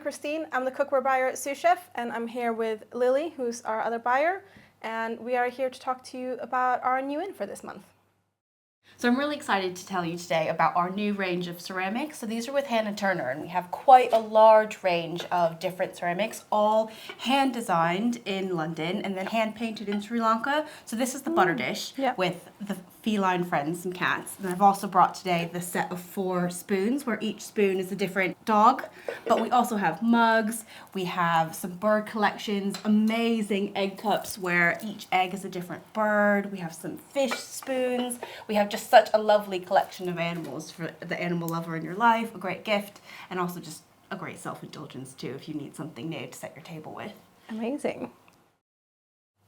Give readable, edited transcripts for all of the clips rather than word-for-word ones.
Kristin. I'm the cookware buyer at Sous Chef, and I'm here with Lilly, who's our other buyer, and we are here to talk to you about our new in for this month. So I'm really excited to tell you today about our new range of ceramics. So these are with Hannah Turner, and we have quite a large range of different ceramics, all hand designed in London and then hand painted in Sri Lanka. So this is the butter dish with the feline friends and cats. And I've also brought today the set of 4 spoons, where each spoon is a different dog. But we also have mugs, we have some bird collections, amazing egg cups where each egg is a different bird. We have some fish spoons. We have just such a lovely collection of animals for the animal lover in your life, a great gift, and also just a great self-indulgence too if you need something new to set your table with. Amazing.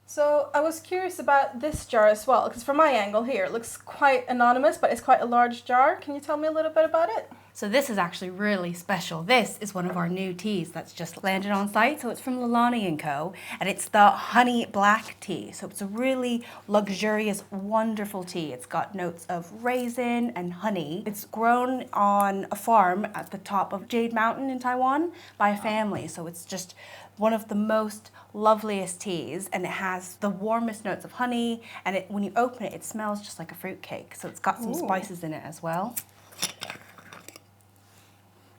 So I was curious about this jar as well, because from my angle here, it looks quite anonymous, but it's quite a large jar. Can you tell me a little bit about it? So this is actually really special. This is one of our new teas that's just landed on site. So it's from Lalani & Co. and it's the honey black tea. So it's a really luxurious, wonderful tea. It's got notes of raisin and honey. It's grown on a farm at the top of Jade Mountain in Taiwan by a family. So it's just one of the most loveliest teas, and it has the warmest notes of honey, and when you open it, it smells just like a fruit cake. So it's got some spices in it as well.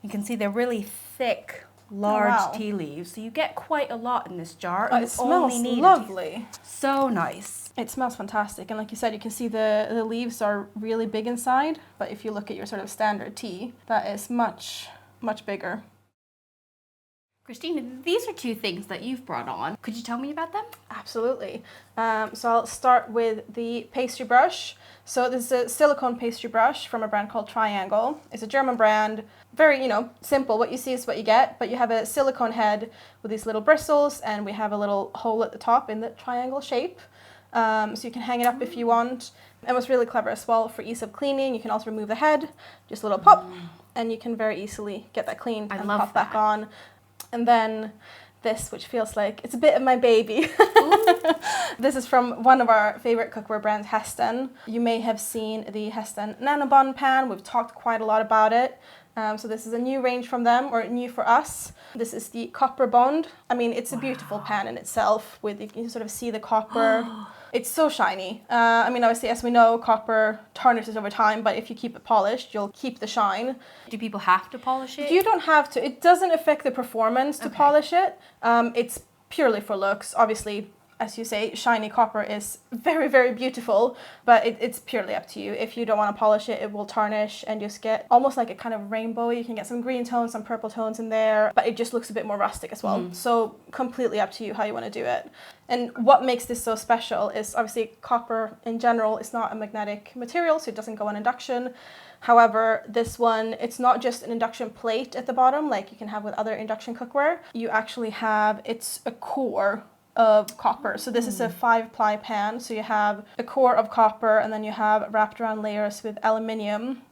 You can see they're really thick, large tea leaves, so you get quite a lot in this jar. It smells lovely. So nice. It smells fantastic, and like you said, you can see the leaves are really big inside, but if you look at your sort of standard tea, that is much, much bigger. Kristin, these are 2 things that you've brought on. Could you tell me about them? Absolutely. So I'll start with the pastry brush. So this is a silicone pastry brush from a brand called Triangle. It's a German brand, very, simple. What you see is what you get, but you have a silicone head with these little bristles, and we have a little hole at the top in the triangle shape. So you can hang it up if you want. And what's really clever as well, for ease of cleaning, you can also remove the head, just a little pop, and you can very easily get that cleaned and pop back on. And then this, which feels like it's a bit of my baby. This is from one of our favorite cookware brands, Hestan. You may have seen the Hestan CopperBond pan. We've talked quite a lot about it. So this is a new range from them, or new for us. This is the CopperBond. I mean, it's a beautiful pan in itself. You can sort of see the copper. It's so shiny. I mean, obviously, as we know, copper tarnishes over time, but if you keep it polished, you'll keep the shine. Do people have to polish it? You don't have to. It doesn't affect the performance to polish it. It's purely for looks. Obviously, as you say, shiny copper is very, very beautiful, but it's purely up to you. If you don't want to polish it, it will tarnish and just get almost like a kind of rainbow. You can get some green tones, some purple tones in there, but it just looks a bit more rustic as well. So completely up to you how you want to do it. And what makes this so special is obviously copper in general is not a magnetic material, so it doesn't go on induction. However, this one, it's not just an induction plate at the bottom like you can have with other induction cookware. You actually have, it's a core of copper. So this is a 5-ply pan. So you have a core of copper, and then you have wrapped around layers with aluminium,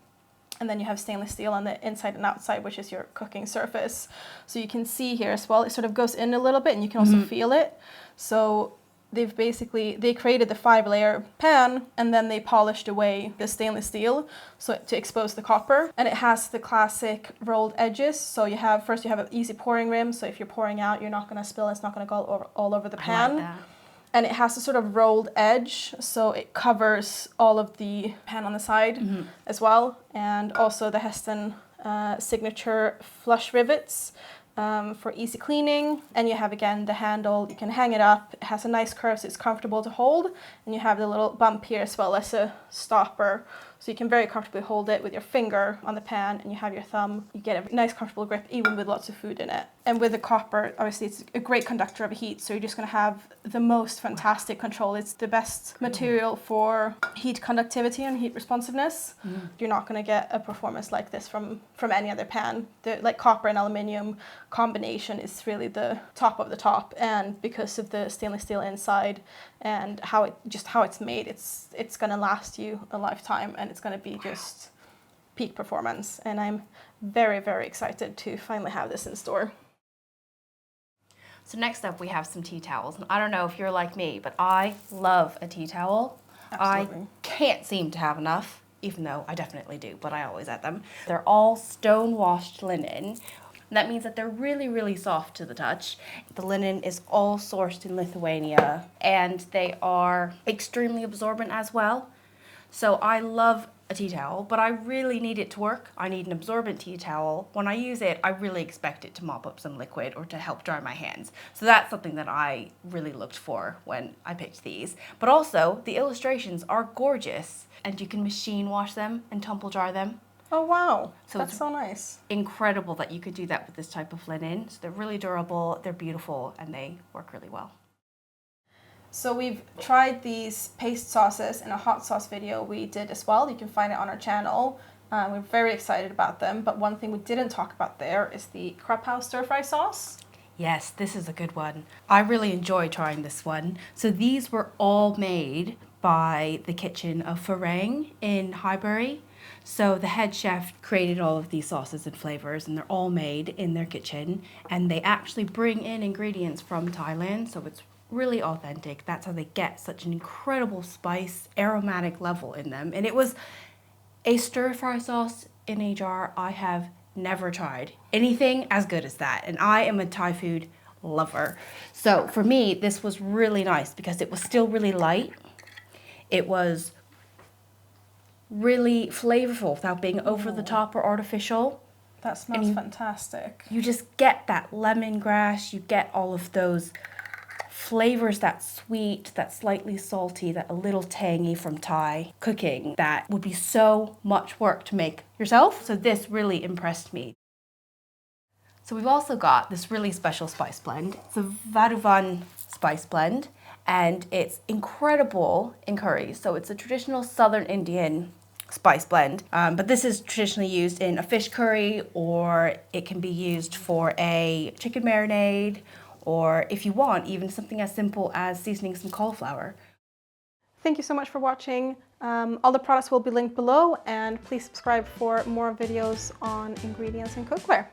and then you have stainless steel on the inside and outside, which is your cooking surface. So you can see here as well, it sort of goes in a little bit, and you can also feel it. So they created the 5-layer pan, and then they polished away the stainless steel to expose the copper. And it has the classic rolled edges. So you have an easy pouring rim. So if you're pouring out, you're not going to spill. It's not going to go all over the pan. I like that. And it has a sort of rolled edge, so it covers all of the pan on the side as well. And also the Hestan signature flush rivets for easy cleaning. And you have, again, the handle. You can hang it up. It has a nice curve, so it's comfortable to hold. And you have the little bump here as well as a stopper. So you can very comfortably hold it with your finger on the pan, and you have your thumb. You get a nice comfortable grip, even with lots of food in it. And with the copper, obviously it's a great conductor of heat, so you're just going to have the most fantastic control. It's the best material for heat conductivity and heat responsiveness. You're not going to get a performance like this from any other pan. Like copper and aluminium combination is really the top of the top, and because of the stainless steel inside and how it's made, it's going to last you a lifetime, and it's going to be just peak performance. And I'm very, very excited to finally have this in store. So next up we have some tea towels. And I don't know if you're like me, but I love a tea towel. Absolutely. I can't seem to have enough, even though I definitely do, but I always add them. They're all stone washed linen. And that means that they're really, really soft to the touch. The linen is all sourced in Lithuania, and they are extremely absorbent as well. So I love a tea towel, but I really need it to work. I need an absorbent tea towel. When I use it, I really expect it to mop up some liquid or to help dry my hands. So that's something that I really looked for when I picked these. But also, the illustrations are gorgeous, and you can machine wash them and tumble dry them. Oh wow, So that's it's so nice. incredible that you could do that with this type of linen. So they're really durable, they're beautiful, and they work really well. So we've tried these paste sauces in a hot sauce video we did as well. You can find it on our channel. We're very excited about them, but one thing we didn't talk about there is the Krapow stir-fry sauce. Yes, this is a good one. I really enjoy trying this one. So these were all made by the kitchen of Farang in Highbury. So the head chef created all of these sauces and flavors, and they're all made in their kitchen, and they actually bring in ingredients from Thailand, so it's really authentic. That's how they get such an incredible spice, aromatic level in them. And it was a stir-fry sauce in a jar. I have never tried anything as good as that, and I am a Thai food lover. So for me, this was really nice because it was still really light. It was really flavorful without being over the top or artificial. That smells fantastic. You just get that lemongrass, you get all of those flavors, that sweet, that slightly salty, that a little tangy from Thai cooking that would be so much work to make yourself. So this really impressed me. So we've also got this really special spice blend. It's a Vadouvan spice blend, and it's incredible in curries. So it's a traditional Southern Indian spice blend, but this is traditionally used in a fish curry, or it can be used for a chicken marinade, or if you want, even something as simple as seasoning some cauliflower. Thank you so much for watching. All the products will be linked below, and please subscribe for more videos on ingredients and cookware.